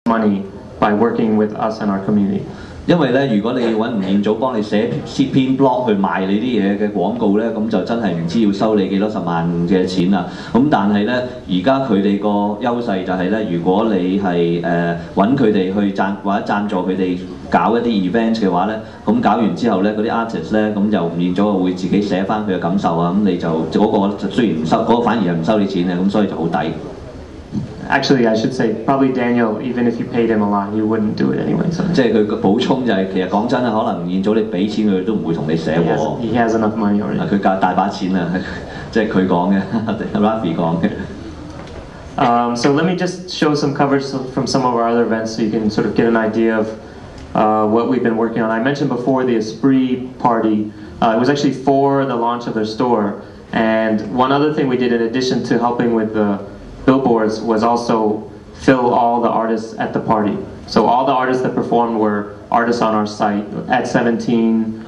money by working with us and our community. 因為咧，如果你揾吳彥祖幫你寫篇 blog 去賣你啲嘢嘅廣告咧，咁就真係唔知要收你幾多十萬嘅錢啦。咁但係咧，而家佢哋個優勢就係咧，如果你係揾佢哋去或者贊助佢哋搞一啲 event 嘅話咧，咁搞完之後咧，嗰啲 artist 咧，咁就吳彥祖會自己寫翻佢嘅感受啊，咁你就嗰個雖然唔收，嗰個反而係唔收你錢嘅，咁所以就好抵。Actually, I should say probably Daniel. Even if you paid him a lot, he wouldn't do it anyway. So. 即係佢嘅補充就係、其實講真啦，可能現早你俾錢佢都唔會同你寫喎。He has enough money already. 佢夠大把錢啊，即係佢講嘅 ，Ravi 講嘅。So let me just show some coverage from some of our other events, so you can sort of get an idea of what we've been working on. I mentioned before the Esprit party. It was actually for the launch of their store. And one other thing we did in addition to helping with the billboards was also fill all the artists at the party. So all the artists that performed were artists on our site. At 17,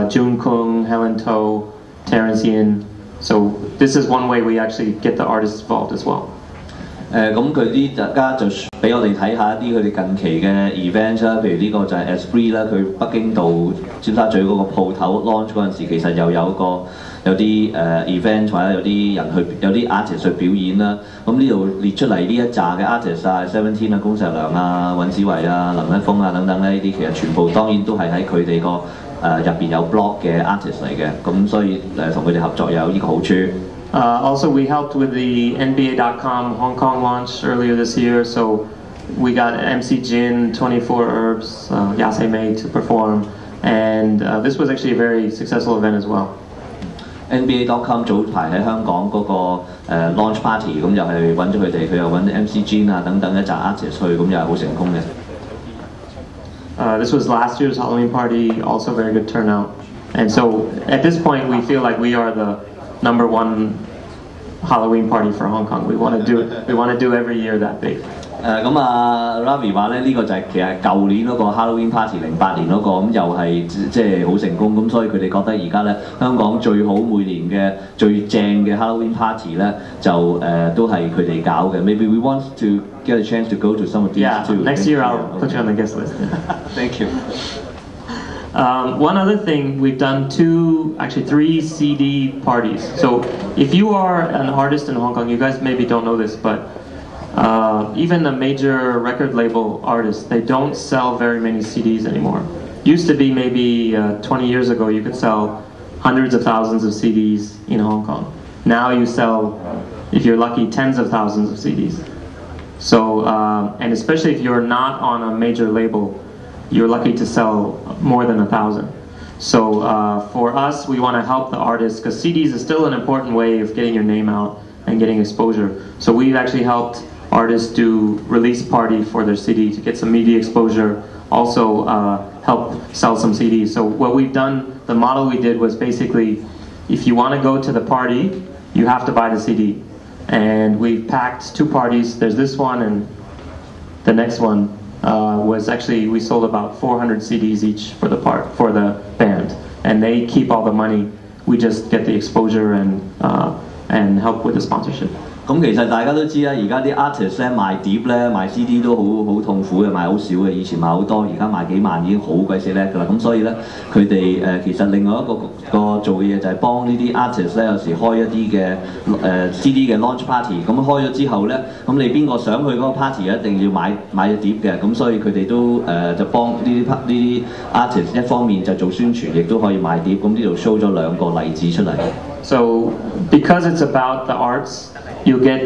Jun Kung, Helen To, Terrence Yin. So this is one way we actually get the artists involved as well. 咁佢啲大家就俾我哋睇下一啲佢哋近期嘅 event 啦，譬如呢個就係 Esprit 啦，佢北京道尖沙咀嗰個鋪頭 launch 嗰陣時，其實又有啲event 或者有啲 artist 去表演啦。咁呢度列出嚟呢一紮嘅 artist 啊 ，17啊，龚石良啊、尹子維啊、林一峰啊等等咧，呢啲其實全部當然都係喺佢哋個入邊有 blog 嘅 artist 嚟嘅，咁所以同佢哋合作有呢個好處。Also, we helped with the NBA.com Hong Kong launch earlier this year, so we got MC Jin, 24 Herbs, Yase Mei to perform, and this was actually a very successful event as well. NBA.com 早排喺香港嗰個launch party，咁又係揾咗佢哋，佢又揾 MC Jin 啊等等一紮 artist 去，咁又係好成功嘅。This was last year's Halloween party, also very good turnout, and so at this point we feel like we are the number one Halloween party for Hong Kong. We want to do every year that big. 咁Ravi 話咧，呢個就係其實舊年嗰個 Halloween party 08年嗰個，咁又係即係好成功，咁所以佢哋覺得而家咧香港最好每年嘅最正嘅 Halloween party 咧就都係佢哋搞嘅。Maybe we want to get a chance to go to some of these too. Next year I'll put you on the guest list. Thank you. One other thing, we've done actually three CD parties. So if you are an artist in Hong Kong, you guys maybe don't know this, but even the major record label artists, they don't sell very many CDs anymore. Used to be maybe 20 years ago, you could sell hundreds of thousands of CDs in Hong Kong. Now you sell, if you're lucky, tens of thousands of CDs. So, and especially if you're not on a major label, you're lucky to sell more than 1,000. So for us, we want to help the artists because CDs is still an important way of getting your name out and getting exposure. So we've actually helped artists do release party for their CD to get some media exposure, also help sell some CDs. So what we've done, the model we did was basically, if you want to go to the party, you have to buy the CD. And we've packed two parties. There's this one and the next one. Was actually we sold about 400 CDs each for the band, and they keep all the money. We just get the exposure and help with the sponsorship. 咁其實大家都知啦，而家啲 artist 咧賣碟咧賣 CD 都好痛苦嘅，賣好少嘅。以前賣好多，而家賣幾萬已經好鬼死叻㗎啦。咁所以咧，佢哋其實另外一個做嘅嘢就係幫呢啲 artist 咧有時開一啲嘅CD 嘅 launch party。咁開咗之後咧，咁你邊個想去嗰個 party 一定要買隻碟嘅。咁所以佢哋都就幫呢啲 artist 一方面就做宣傳，亦都可以賣碟。咁呢度 show 咗兩個例子出嚟。So because it's about the arts. You get,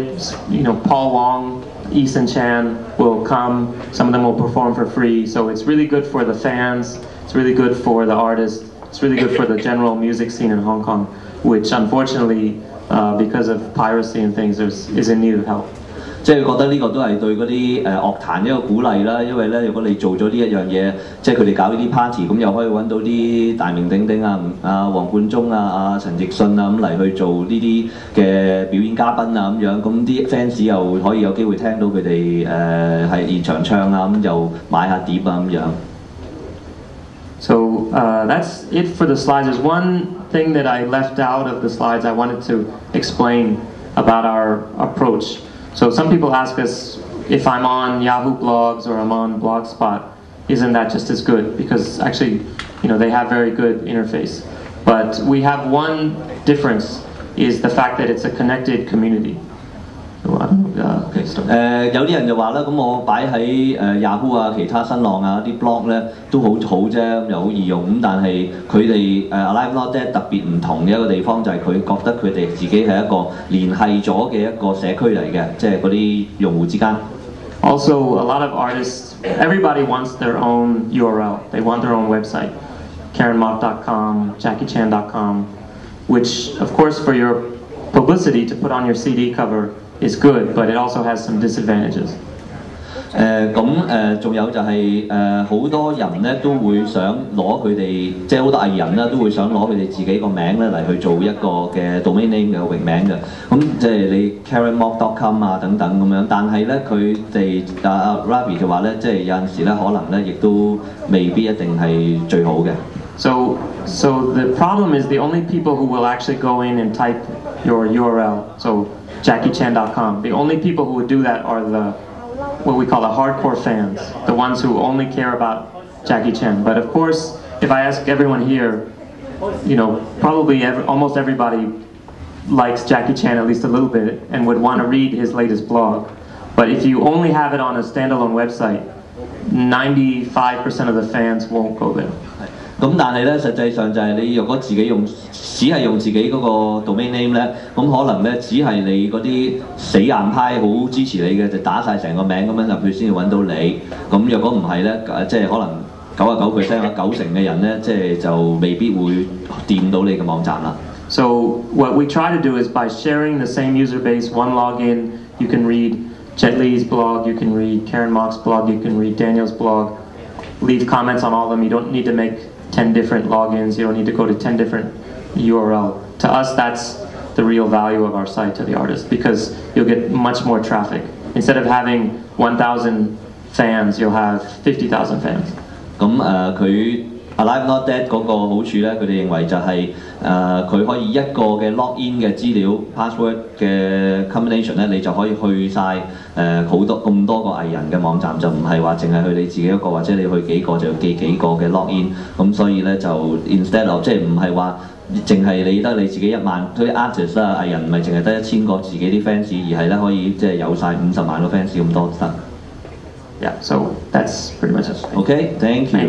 Paul Wong, Eason Chan will come. Some of them will perform for free. So it's really good for the fans. It's really good for the artists. It's really good for the general music scene in Hong Kong, which unfortunately, because of piracy and things, is in need of help. 即係覺得呢個都係對嗰啲樂壇一個鼓勵啦，因為咧如果你做咗呢一樣嘢，即係佢哋搞呢啲 party，咁又可以揾到啲大名鼎鼎啊，黃貫中啊、陳奕迅啊咁嚟去做呢啲嘅表演嘉賓啊咁樣，咁啲 fans 又可以有機會聽到佢哋係現場唱啊，咁又買下碟啊咁樣。So that's it for the slides. There's one thing that I left out of the slides I wanted to explain about our approach. So some people ask us, if I'm on Yahoo Blogs or I'm on Blogspot, isn't that just as good? Because actually, they have very good interface. But we have one difference, is the fact that it's a connected community. 有啲人就話啦，咁我擺喺Yahoo 啊、其他新浪啊啲 blog 咧都好好啫，又好易用咁，但係佢哋alive04 特別唔同嘅一個地方就係佢覺得佢哋自己係一個聯繫咗嘅一個社區嚟嘅，即係嗰啲用戶之間。Also, a lot of artists, everybody wants their own URL. They want their own website. KarenMock.com, JackieChan.com, which, of course, for your publicity to put on your CD cover is good, but it also has some disadvantages. 仲有就係好多人咧都會想攞佢哋，即係好多藝人啦都會想攞佢哋自己個名咧嚟去做一個嘅 domain name 嘅域名嘅。咁即係你 KarenMock.com 啊等等咁樣，但係咧佢哋Ravi 就話咧，即係有陣時咧可能咧亦都未必一定係最好嘅。So the problem is the only people who will actually go in and type your URL, so JackieChan.com, the only people who would do that are what we call the hardcore fans, the ones who only care about Jackie Chan. But of course, if I ask everyone here, probably almost everybody likes Jackie Chan at least a little bit and would want to read his latest blog. But if you only have it on a standalone website, 95% of the fans won't go there. 咁但係咧，實際上就係你若果只係用自己嗰個 domain name 咧，咁可能咧只係你嗰啲死硬派好支持你嘅，就打晒成個名咁樣入去先至揾到你。咁若果唔係咧，即係可能99%或90%嘅人咧，即係就未必會掂到你嘅網站啦。So what we try to do is by sharing the same user base, one login, you can read Jet Li's blog, you can read Karen Mock's blog, you can read Daniel's blog, leave comments on all of them. You don't need to make 10 different logins, you don't need to go to 10 different URL. To us, that's the real value of our site to the artist, because you'll get much more traffic. Instead of having 1,000 fans, you'll have 50,000 fans. 咁佢alive04 嗰個好處咧，佢哋認為就係佢可以一個嘅 login 嘅資料 password 嘅 combination 咧，你就可以去晒咁多個藝人嘅網站，就唔係話淨係去你自己一個，或者你去幾個就要記幾個嘅 login。咁所以咧就 instead of 即係唔係話淨係你得你自己1萬，啲 artist 啊藝人唔係淨係得1000個自己啲 fans，而係咧可以即係有晒50萬個 fans 咁多得。Yeah, so that's pretty much it. Okay, thank you.